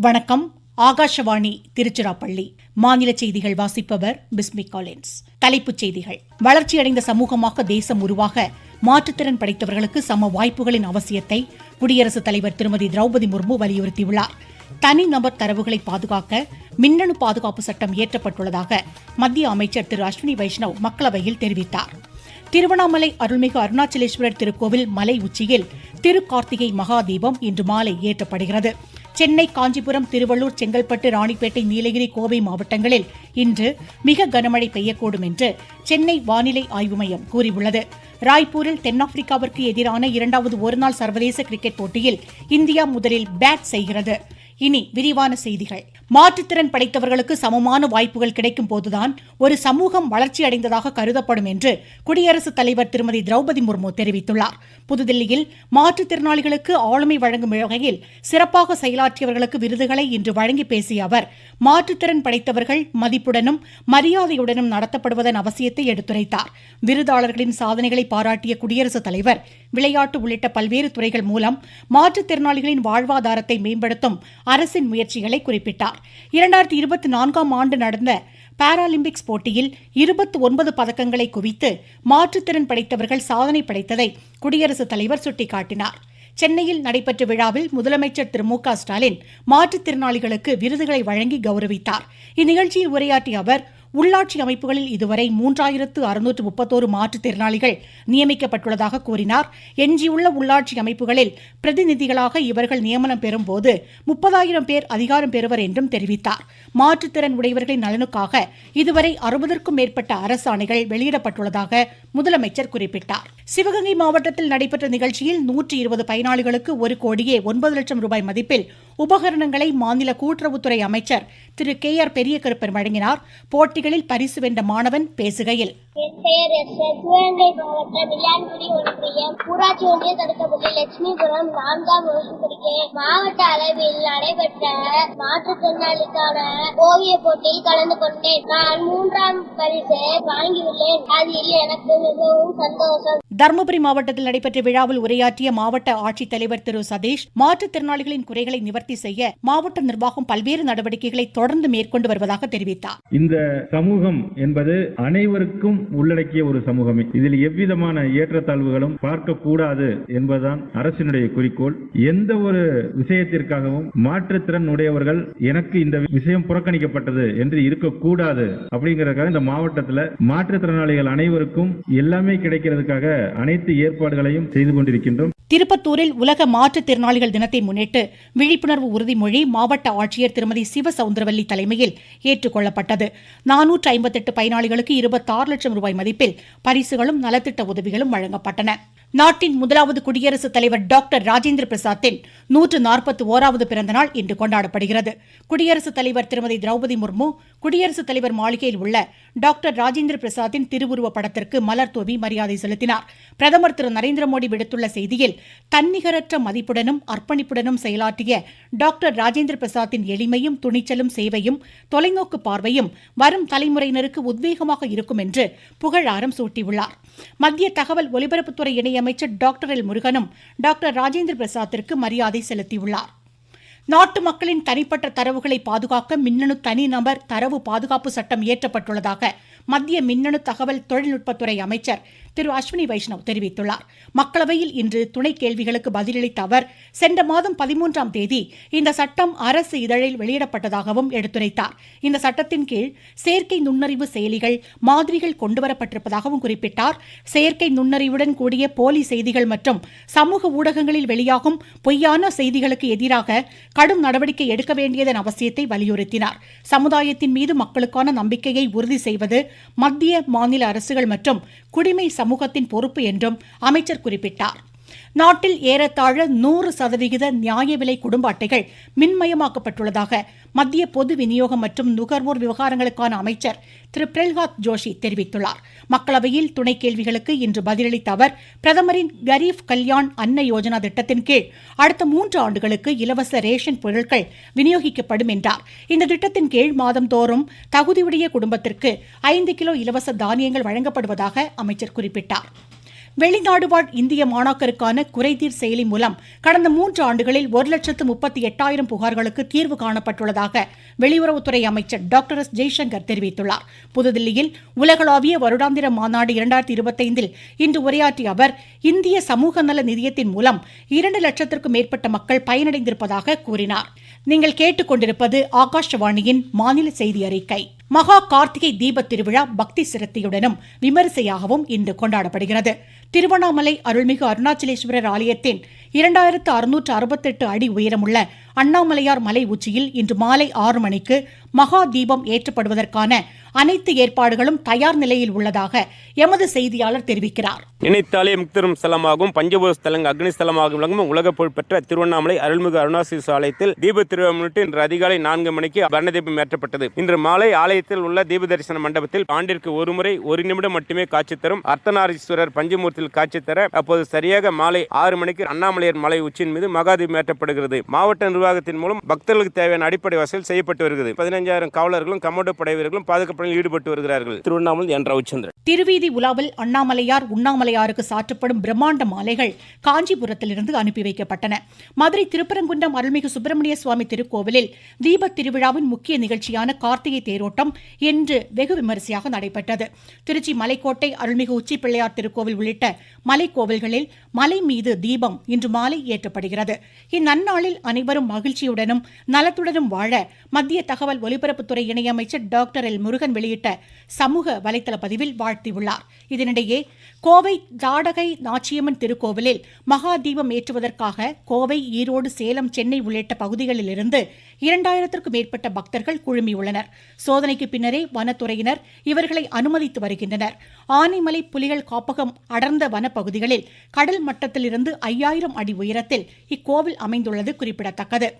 வணக்கம். ஆகாஷவாணி திருச்சிராப்பள்ளி. மாநில செய்திகள் வாசிப்பவர் பிஸ்மி காலின்ஸ். தலைப்புச் செய்திகள். வளர்ச்சியடைந்த சமூகமாக தேசம் உருவாக மாற்றுத்திறன் படைத்தவர்களுக்கு சம வாய்ப்புகளின் அவசியத்தை குடியரசுத் தலைவர் திருமதி திரௌபதி முர்மு வலியுறுத்தியுள்ளார். தனிநபர் தரவுகளை பாதுகாக்க மின்னணு பாதுகாப்பு சட்டம் இயற்றப்பட்டுள்ளதாக மத்திய அமைச்சர் திரு அஸ்வினி வைஷ்ணவ் மக்களவையில் தெரிவித்தார். திருவண்ணாமலை அருள்மிகு அருணாச்சலேஸ்வரர் திருக்கோவில் மலை உச்சியில் திருக்கார்த்திகை மகாதீபம் இன்று மாலை ஏற்றப்படுகிறது. சென்னை, காஞ்சிபுரம், திருவள்ளூர், செங்கல்பட்டு, ராணிப்பேட்டை, நீலகிரி, கோவை மாவட்டங்களில் இன்று மிக கனமழை பெய்யக்கூடும் என்று சென்னை வானிலை ஆய்வு மையம் கூறியுள்ளது. ராய்ப்பூரில் தென்னாப்பிரிக்காவிற்கு எதிரான இரண்டாவது ஒருநாள் சர்வதேச கிரிக்கெட் போட்டியில் இந்தியா முதலில் பேட் செய்கிறது. இனி விரிவான செய்திகள். மாற்றுத்திறன் படைத்தவர்களுக்கு சமமான வாய்ப்புகள் கிடைக்கும் போதுதான் ஒரு சமூகம் வளர்ச்சியடைந்ததாக கருதப்படும் என்று குடியரசுத் தலைவர் திருமதி திரௌபதி முர்மு தெரிவித்துள்ளார். புதுதில்லியில் மாற்றுத்திறனாளிகளுக்கு ஆளுமை வழங்கும் வகையில் சிறப்பாக செயலாற்றியவர்களுக்கு விருதுகளை இன்று வழங்கி பேசிய அவர், மாற்றுத்திறன் படைத்தவர்கள் மதிப்புடனும் மரியாதையுடனும் நடத்தப்படுவதன் அவசியத்தை எடுத்துரைத்தார். விருதாளர்களின் சாதனைகளை பாராட்டிய குடியரசுத் தலைவர் விளையாட்டு உள்ளிட்ட பல்வேறு துறைகள் மூலம் மாற்றுத்திறனாளிகளின் வாழ்வாதாரத்தை மேம்படுத்தும் அரசின் முயற்சிகளை குறிப்பிட்டார். 2024ஆம் ஆண்டு நடந்த பாராலிம்பிக்ஸ் போட்டியில் 29 பதக்கங்களை குவித்து மாற்றுத்திறன் படைத்தவர்கள் சாதனை படைத்ததை குடியரசுத் தலைவர் சுட்டிக்காட்டினார். சென்னையில் நடைபெற்ற விழாவில் முதலமைச்சர் திரு மு க ஸ்டாலின் மாற்றுத்திறனாளிகளுக்கு விருதுகளை வழங்கி கௌரவித்தார். இந்நிகழ்ச்சியில் உரையாற்றிய அவர், உள்ளாட்சி அமைப்புகளில் இதுவரை 3631 மாற்றுத்திறனாளிகள் நியமிக்கப்பட்டுள்ளதாக கூறினார். எஞ்சியுள்ள உள்ளாட்சி அமைப்புகளில் பிரதிநிதிகளாக இவர்கள் நியமனம் பெறும்போது 30,000 பேர் அதிகாரம் பெறுவர் என்றும் தெரிவித்தார். மாற்றுத்திறன் உடையவர்களின் நலனுக்காக இதுவரை 60க்கும் மேற்பட்ட அரசாணைகள் வெளியிடப்பட்டுள்ளதாக முதலமைச்சர் குறிப்பிட்டார். சிவகங்கை மாவட்டத்தில் நடைபெற்ற நிகழ்ச்சியில் 120 பயனாளிகளுக்கு 1,09,00,000 ரூபாய் மதிப்பில் உபகரணங்களை மாநில கூட்டுறவுத்துறை அமைச்சர் திரு கே.ஆர். பெரியகருப்பன் வழங்கினார். போட்டிகளில் பரிசு வென்ற மாணவன் பேசுகையில், என் பெயர் எஸ். சிவகங்கை மாவட்டம் விளையான்குடி ஒன்றியம் ஊராட்சி ஒன்றிய தொடக்கப்பள்ளி லட்சுமிபுரம் 4ஆம் வகுப்பு படிக்கிறேன். மாவட்ட அளவில் நடைபெற்ற மாற்றுத்திறனாளிக்கான ஓவிய போட்டியில் கலந்து கொண்டேன். நான் 3ஆம் பரிசு வாங்கியுள்ளேன். அதில் எனக்கு மிகவும் சந்தோஷம். தருமபுரி மாவட்டத்தில் நடைபெற்ற விழாவில் உரையாற்றிய மாவட்ட ஆட்சித்தலைவர் திரு சதீஷ், மாற்றுத்திறனாளிகளின் குறைகளை நிவர்த்தி செய்ய மாவட்ட நிர்வாகம் பல்வேறு நடவடிக்கைகளை தொடர்ந்து மேற்கொண்டு வருவதாக தெரிவித்தார். இந்த சமூகம் என்பது அனைவருக்கும் உள்ளடக்கிய ஒரு சமூகமே. இதில் எவ்விதமான ஏற்றத்தாழ்வுகளும் பார்க்கக்கூடாது என்பதுதான் அரசினுடைய குறிக்கோள். எந்த ஒரு விஷயத்திற்காகவும் மாற்றுத்திறன் உடையவர்கள் எனக்கு இந்த விஷயம் புறக்கணிக்கப்பட்டது என்று இருக்கக்கூடாது அப்படிங்கறதுக்காக இந்த மாவட்டத்தில் மாற்றுத்திறனாளிகள் அனைவருக்கும் எல்லாமே கிடைக்கிறதுக்காக அனைத்து ஏற்பாடுகளையும் செய்து கொண்டிருக்கின்றோம். திருப்பத்தூரில் உலக மாற்றுத்திறனாளிகள் தினத்தை முன்னிட்டு விழிப்புணர்வு உறுதிமொழி மாவட்ட ஆட்சியர் திருமதி சிவசவுந்தரவல்லி தலைமையில் ஏற்றுக்கொள்ளப்பட்டது. 458 பயனாளிகளுக்கு 26 லட்சம் ரூபாய் மதிப்பில் பரிசுகளும் நலத்திட்ட உதவிகளும் வழங்கப்பட்டன. நாட்டின் முதலாவது குடியரசுத் தலைவர் டாக்டர் ராஜேந்திர பிரசாத்தின் 141வது பிறந்தநாள் இன்று கொண்டாடப்படுகிறது. குடியரசுத் தலைவர் திருமதி திரௌபதி முர்மு குடியரசுத் தலைவர் மாளிகையில் உள்ள டாக்டர் ராஜேந்திர பிரசாத்தின் திருவுருவ படத்திற்கு மலர் தூவி மரியாதை செலுத்தினார். பிரதமர் திரு நரேந்திர மோடி விடுத்துள்ள செய்தியில், தன்னிகரற்ற மதிப்புடனும் அர்ப்பணிப்புடனும் செயலாற்றிய டாக்டர் ராஜேந்திர பிரசாத்தின் எளிமையும் துணிச்சலும் சேவையும் தொலைநோக்கு பார்வையும் வரும் தலைமுறையினருக்கு உத்வேகமாக இருக்கும் என்று புகழாரம் சூட்டியுள்ளார். மத்திய தகவல் ஒலிபரப்புத்துறை இணையமைச்சர் டாக்டர் எல். முருகனும் டாக்டர் ராஜேந்திர பிரசாத்திற்கு மரியாதை செலுத்தியுள்ளார். நாட்டு மக்களின் தனிப்பட்ட தரவுகளை பாதுகாக்க மின்னணு தனிநபர் தரவு பாதுகாப்பு சட்டம் இயற்றப்பட்டுள்ளதாக மத்திய மின்னணு தகவல் தொழில்நுட்பத்துறை அமைச்சர் திரு அஸ்வினி வைஷ்ணவ் தெரிவித்துள்ளார். மக்களவையில் இன்று துணை கேள்விகளுக்கு பதிலளித்த அவர், சென்ற மாதம் 13ஆம் தேதி இந்த சட்டம் அரசு இதழில் வெளியிடப்பட்டதாகவும் எடுத்துரைத்தார். இந்த சட்டத்தின் கீழ் செயற்கை நுண்ணறிவு செயலிகள் மாதிரிகள் கொண்டுவரப்பட்டிருப்பதாகவும் குறிப்பிட்டார். செயற்கை நுண்ணறிவுடன் கூடிய போலி செய்திகள் மற்றும் சமூக ஊடகங்களில் வெளியாகும் பொய்யான செய்திகளுக்கு எதிராக கடும் நடவடிக்கை எடுக்க வேண்டியதன் அவசியத்தை வலியுறுத்தினார். சமுதாயத்தின் மீது மக்களுக்கான நம்பிக்கையை உறுதி செய்வது மத்திய மாநில அரசுகள் மற்றும் குடிமை சமூகத்தின் பொறுப்பு என்றும் அமைச்சர் குறிப்பிட்டார். நாட்டில் ஏறத்தாழ 100% நியாய விலை குடும்ப அட்டைகள் மின்மயமாக்கப்பட்டுள்ளதாக மத்திய பொது விநியோகம் மற்றும் நுகர்வோர் விவகாரங்களுக்கான அமைச்சர் திரு பிரல்ஹாத் ஜோஷி தெரிவித்துள்ளார். மக்களவையில் துணை கேள்விகளுக்கு இன்று பதிலளித்த அவர், பிரதமரின் கரீப் கல்யாண் அன்ன யோஜனா திட்டத்தின் கீழ் அடுத்த 3 ஆண்டுகளுக்கு இலவச ரேஷன் பொருட்கள் விநியோகிக்கப்படும் என்றார். இந்த திட்டத்தின் கீழ் மாதந்தோறும் தகுதியுடைய குடும்பத்திற்கு 5 கிலோ இலவச தானியங்கள் வழங்கப்படுவதாக அமைச்சர் குறிப்பிட்டார். வெளிநாடு வாழ் இந்திய மாணாக்கருக்கான குறைதீர் செயலி மூலம் கடந்த 3 ஆண்டுகளில் 1,38,000 புகார்களுக்கு தீர்வு காணப்பட்டுள்ளதாக வெளியுறவுத்துறை அமைச்சர் டாக்டர் எஸ் ஜெய்சங்கர் தெரிவித்துள்ளார். புதுதில்லியில் உலகளாவிய வருடாந்திர மாநாடு 2025 இன்று உரையாற்றிய அவர், இந்திய சமூக நல நிதியத்தின் மூலம் 2 லட்சத்திற்கும் மேற்பட்ட மக்கள் பயனடைந்திருப்பதாக கூறினார். நீங்கள் கேட்டுக்கொண்டிருப்பது ஆகாஷவாணியின் மாநில செய்தி அறிக்கை. மகா கார்த்திகை தீப திருவிழா பக்தி சிரத்தையுடனும் விமரிசையாகவும் இன்று கொண்டாடப்படுகிறது. திருவண்ணாமலை அருள்மிகு அருணாச்சலேஸ்வரர் ஆலயத்தின் 2668 அடி உயரமுள்ள அண்ணாமலையார் மலை உச்சியில் இன்று மாலை 6 மணிக்கு மகா தீபம் ஏற்றப்படுவதற்கான அனைத்து ஏற்பாடுகளும் தயார் நிலையில் உள்ளதாக எமது செய்தியாளர் தெரிவிக்கிறார். நினைத்தாலே முக்தரும் ஸ்தலமாகவும் பஞ்சபூத ஸ்தலங்கள் அக்னி ஸ்தலமாகவும் விளங்கும் உலக புகழ்பெற்ற திருவண்ணாமலை அருள்மிகு அருணாச்சலேஸ்வரர் ஆலயத்தில் தீப திருவிழா முன்னிட்டு இன்று அதிகாலை 4 மணிக்கு வர்ண தீபம் ஏற்றப்பட்டது. இன்று மாலை ஆலயத்தில் உள்ள தீப தரிசன மண்டபத்தில் ஆண்டிற்கு ஒரு முறை 1 நிமிடம் மட்டுமே காட்சி தரும் அர்த்தநாரீஸ்வரர் பஞ்சமூர்த்தியில் காட்சி தர அப்போது சரியாக மாலை 6 மணிக்கு அண்ணாமலையார் மலை உச்சியின் மீது மகாதீபம் ஏற்றப்படுகிறது. மாவட்ட நிர்வாகத்தின் மூலம் பக்தர்களுக்கு தேவையான அடிப்படை வசதி செய்யப்பட்டு வருகிறது. 15,000 காவலர்களும் கமாண்டோ படை வீரர்களும் பாதுகாப்பு ஈடுபட்டு வருகிறார்கள். திருவண்ணாமலை என் ரவிச்சந்திரன். திருவீதி உலாவில் அண்ணாமலையார் உண்ணாமலையாருக்கு சாற்றப்படும் பிரம்மாண்ட மாலைகள் காஞ்சிபுரத்திலிருந்து அனுப்பி வைக்கப்பட்டன. மதுரை திருப்பரங்குன்றம் அருள்மிகு சுப்பிரமணிய சுவாமி திருக்கோவிலில் தீப திருவிழாவின் முக்கிய நிகழ்ச்சியான கார்த்திகை தேரோட்டம் இன்று வெகு விமரிசையாக நடைபெற்றது. திருச்சி மலைக்கோட்டை அருள்மிகு உச்சி பிள்ளையார் திருக்கோவில் உள்ளிட்ட மலைக்கோவில்களில் மலை மீது தீபம் இன்று மாலை ஏற்றப்படுகிறது. இந்நன்னாளில் அனைவரும் மகிழ்ச்சியுடனும் நலத்துடனும் வாழ மத்திய தகவல் ஒலிபரப்புத்துறை இணையமைச்சர் டாக்டர் எல் முருகன் வெளியிட்ட சமூக வலைதள பதிவில் வாழ்த்தியுள்ளார். இதனிடையே கோவை தாடகை நாச்சியம்மன் திருக்கோவிலில் மகா தீபம் ஏற்றுவதற்காக கோவை, ஈரோடு, சேலம், சென்னை உள்ளிட்ட பகுதிகளில் இருந்து 2000க்கும் மேற்பட்ட பக்தர்கள் குழுமியுள்ளனர். சோதனைக்கு பின்னரே வனத்துறையினர் இவர்களை அனுமதித்து வருகின்றனர். ஆனைமலை புலிகள் காப்பகம் அடர்ந்த வனப்பகுதிகளில் கடல் மட்டத்திலிருந்து 5000 அடி உயரத்தில் இக்கோவில் அமைந்துள்ளது குறிப்பிடத்தக்கது.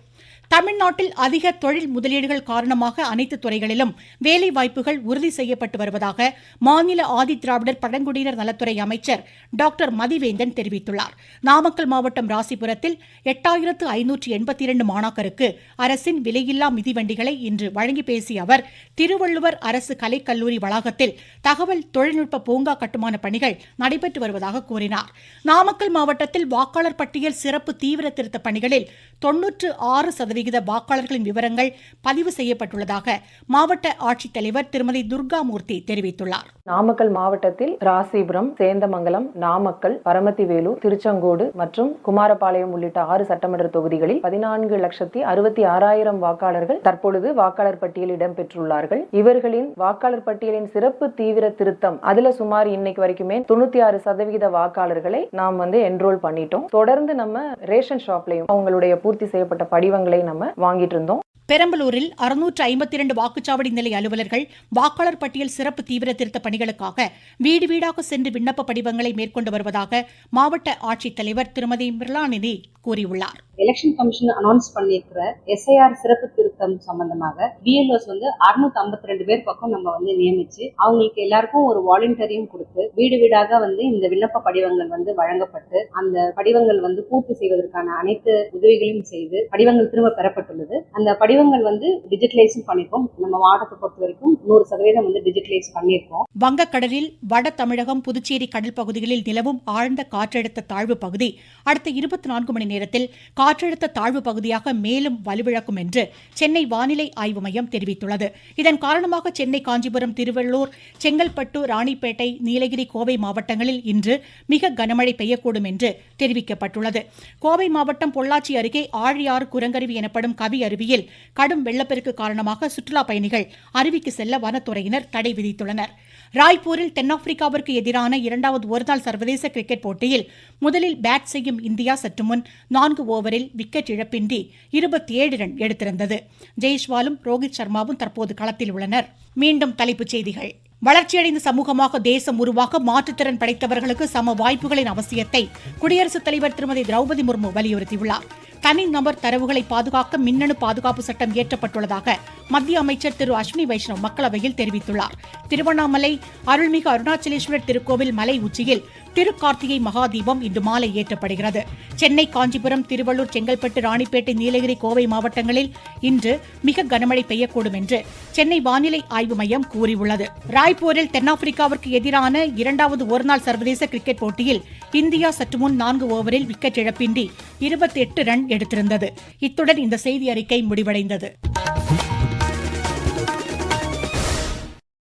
தமிழ்நாட்டில் அதிக தொழில் முதலீடுகள் காரணமாக அனைத்து துறைகளிலும் வேலைவாய்ப்புகள் உறுதி செய்யப்பட்டு வருவதாக மாநில ஆதிதிராவிடர் பழங்குடியினர் நலத்துறை அமைச்சர் டாக்டர் மதிவேந்தன் தெரிவித்துள்ளார். நாமக்கல் மாவட்டம் ராசிபுரத்தில் 8582 மாணாக்கருக்கு அரசின் விலையில்லா மிதிவண்டிகளை இன்று வழங்கி பேசிய அவர், திருவள்ளுவர் அரசு கலைக்கல்லூரி வளாகத்தில் தகவல் தொழில்நுட்ப பூங்கா கட்டுமான பணிகள் நடைபெற்று வருவதாக கூறினார். நாமக்கல் மாவட்டத்தில் வாக்காளர் பட்டியல் சிறப்பு தீவிர திருத்த பணிகளில் 96% வாக்காளர்களின் விவரங்கள் பதிவு செய்யப்பட்டுள்ளதாக மாவட்ட ஆட்சித்தலைவர் திருமதி துர்காமூர்த்தி தெரிவித்துள்ளார். நாமக்கல் மாவட்டத்தில் ராசிபுரம், சேந்தமங்கலம், நாமக்கல், பரமத்திவேலூர், திருச்செங்கோடு மற்றும் குமாரபாளையம் உள்ளிட்ட 6 சட்டமன்ற தொகுதிகளில் 14,66,000 வாக்காளர்கள் தற்பொழுது வாக்காளர் பட்டியலில் இடம்பெற்றுள்ளார்கள். இவர்களின் வாக்காளர் பட்டியலின் சிறப்பு தீவிர திருத்தம் அதுல சுமார் இன்னைக்கு வரைக்குமே 96% வாக்காளர்களை நாம் என்ரோல் பண்ணிட்டோம். தொடர்ந்து நம்ம ரேஷன் ஷாப்லையும் அவங்களுடைய பூர்த்தி செய்யப்பட்ட படிவங்களை நம்ம வாங்கிட்டு இருந்தோம். பெரம்பலூரில் 652 வாக்குச்சாவடி நிலை அலுவலர்கள் வாக்காளர் பட்டியல் சிறப்பு தீவிர திருத்த பணிகளுக்காக வீடு வீடாக சென்று விண்ணப்ப படிவங்களை மேற்கொண்டு வருவதாக மாவட்ட ஆட்சித்தலைவர் திருமதி மிர்லாநிதி கூறியுள்ளார். எலெக்ஷன் கமிஷன் அனௌன்ஸ் பண்ணியிருக்கிற SIR சிறப்பு திருத்தம் சம்பந்தமாக BLOs 652 பேர் பக்கம் நம்ம நியமிச்சு அவங்களுக்கு எல்லாருக்கும் ஒரு வாலண்டியரையும் கொடுத்து வீடு வீடாக இந்த விண்ணப்ப படிவங்கள் வழங்கப்பட்டு அந்த படிவங்கள் பூர்த்தி செய்வதற்கான அனைத்து உதவிகளையும் செய்து படிவங்கள் திரும்ப பெறப்பட்டுள்ளது. அந்த படிவங்கள் டிஜிட்டலைஸும் பண்ணிருக்கோம். நம்ம மாவட்டத்தை பொறுத்த வரைக்கும் 100% டிஜிட்டலைஸ் பண்ணிருக்கோம். வங்கக்கடலில் வட தமிழகம், புதுச்சேரி கடல் பகுதிகளில் நிலவும் ஆழ்ந்த காற்றழுத்த தாழ்வு பகுதி அடுத்த 24 மணி நேரத்தில் காற்றழுத்த தாழ்வு பகுதியாக மேலும் வலுவிழக்கும் என்று சென்னை வானிலை ஆய்வு மையம் தெரிவித்துள்ளது. இதன் காரணமாக சென்னை, காஞ்சிபுரம், திருவள்ளூர், செங்கல்பட்டு, ராணிப்பேட்டை, நீலகிரி, கோவை மாவட்டங்களில் இன்று மிக கனமழை பெய்யக்கூடும் என்று தெரிவிக்கப்பட்டுள்ளது. கோவை மாவட்டம் பொள்ளாச்சி அருகே ஆழியாறு குரங்கருவி எனப்படும் கவி அருவியில் கடும் வெள்ளப்பெருக்கு காரணமாக சுற்றுலா பயணிகள் அருவிக்கு செல்ல வனத்துறையினர் தடை விதித்துள்ளனர். ராய்ப்பூரில் தென்னாப்பிரிக்காவிற்கு எதிரான 2வது ஒருநாள் சர்வதேச கிரிக்கெட் போட்டியில் முதலில் பேட் செய்யும் இந்தியா சற்று முன் 4 ஓவரில் விக்கெட் இழப்பின்றி 27 ரன் எடுத்திருந்தது. ஜெய்ஸ்வாலும் ரோஹித் சர்மாவும் தற்போது களத்தில் உள்ளனர். மீண்டும் தலைப்புச் செய்திகள். வளர்ச்சியடைந்த சமூகமாக தேசம் உருவாக மாற்றுத்திறன் படைத்தவர்களுக்கு சம வாய்ப்புகளின் அவசியத்தை குடியரசுத் தலைவர் திருமதி திரௌபதி முர்மு வலியுறுத்தியுள்ளார். தனிநபர் தரவுகளை பாதுகாக்க மின்னணு பாதுகாப்பு சட்டம் இயற்றப்பட்டுள்ளதாக மத்திய அமைச்சர் திரு அஸ்வினி வைஷ்ணவ் மக்களவையில் தெரிவித்துள்ளார். திருவண்ணாமலை அருள்மிகு அருணாச்சலேஸ்வரர் திருக்கோவில் மலை உச்சியில் திருக்கார்த்திகை மகாதீபம் இன்று மாலை ஏற்றப்படுகிறது. சென்னை, காஞ்சிபுரம், திருவள்ளூர், செங்கல்பட்டு, ராணிப்பேட்டை, நீலகிரி, கோவை மாவட்டங்களில் இன்று மிக கனமழை பெய்யக்கூடும் என்று சென்னை வானிலை ஆய்வு மையம் கூறியுள்ளது. ராய்ப்பூரில் தென்னாப்பிரிக்காவிற்கு எதிரான 2வது ஒருநாள் சர்வதேச கிரிக்கெட் போட்டியில் இந்தியா சற்று முன் 4 ஓவரில் விக்கெட் இழப்பின்றி 28 ரன் எடுத்திருந்தது. இத்துடன் இந்த செய்தி அறிக்கை முடிவடைந்தது.